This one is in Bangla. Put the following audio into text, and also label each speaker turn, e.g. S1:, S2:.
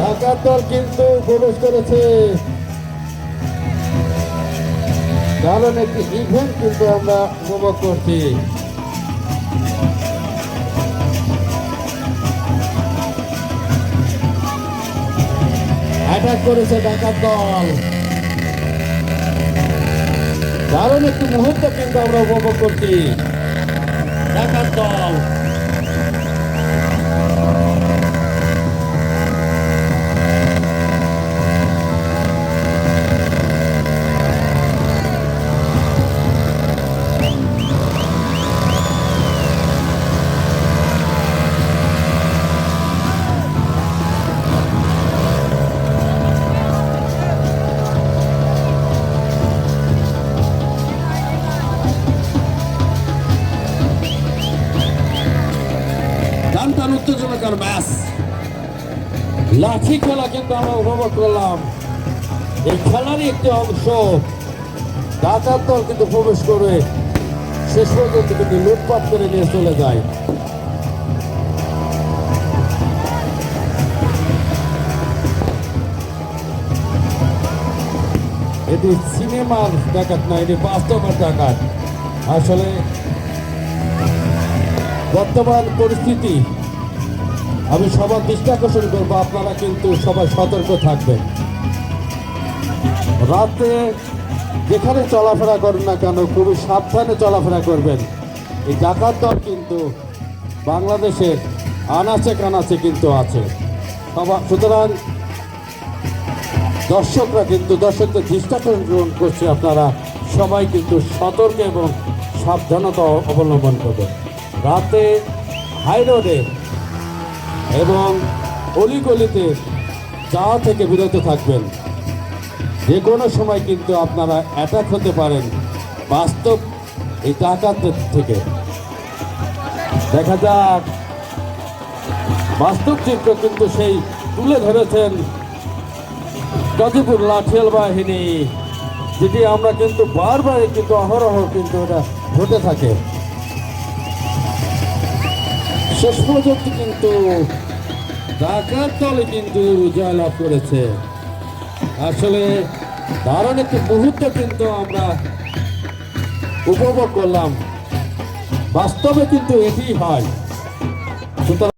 S1: ঢাকার দল কিন্তু প্রবেশ করেছে, কারণ একটি ইভেন্ট কিন্তু আমরা উপভোগ করছি। অ্যাটাক করেছে ঢাকার দল, দারুণ একটি মুহূর্ত কিন্তু আমরা উপভোগ করছি। ঢাকার দল উত্তেজনাকর ম্যাচ, লাঠি খেলা কিন্তু আমরা উপভোগ করলাম। এই খেলারই একটি অংশ। ঢাকার দল কিন্তু প্রবেশ করে শেষ পর্যন্ত কিন্তু লুটপাট করে নিয়ে চলে যায়। এটি সিনেমার ডাকাত না, এটি বাস্তবের ডাকাত। আসলে বর্তমান পরিস্থিতি আমি সবার দৃষ্টি আকর্ষণ করবো, আপনারা কিন্তু সবাই সতর্ক থাকবেন। রাতে যেখানে চলাফেরা করেন না কেন খুবই সাবধানে চলাফেরা করবেন। এই ডাকাত দল কিন্তু বাংলাদেশের আনাচে কানাচে কিন্তু আছে। সুতরাং দর্শকদের দৃষ্টি আকর্ষণ করছে, আপনারা সবাই কিন্তু সতর্ক এবং সাবধানতা অবলম্বন করবেন। রাতে হাই রোডে এবং অলিগলিতে যাওয়া থেকে বিরত থাকবেন। যে কোনো সময় কিন্তু আপনারা অ্যাটাক হতে পারেন বাস্তব এই ডাকাতদের থেকে। দেখা যাক, বাস্তব চিত্র কিন্তু সেই তুলে ধরেছেন গাজীপুর লাঠিয়াল বাহিনী, যেটি আমরা কিন্তু বারবার কিন্তু অহরহ কিন্তু এটা ঘটে থাকে। শেষ পর্যন্ত কিন্তু ঢাকার দলে কিন্তু জয়লাভ করেছে। আসলে দারুণ একটি মুহূর্ত কিন্তু আমরা উপভোগ করলাম। বাস্তবে কিন্তু এটি হয়। সুতরাং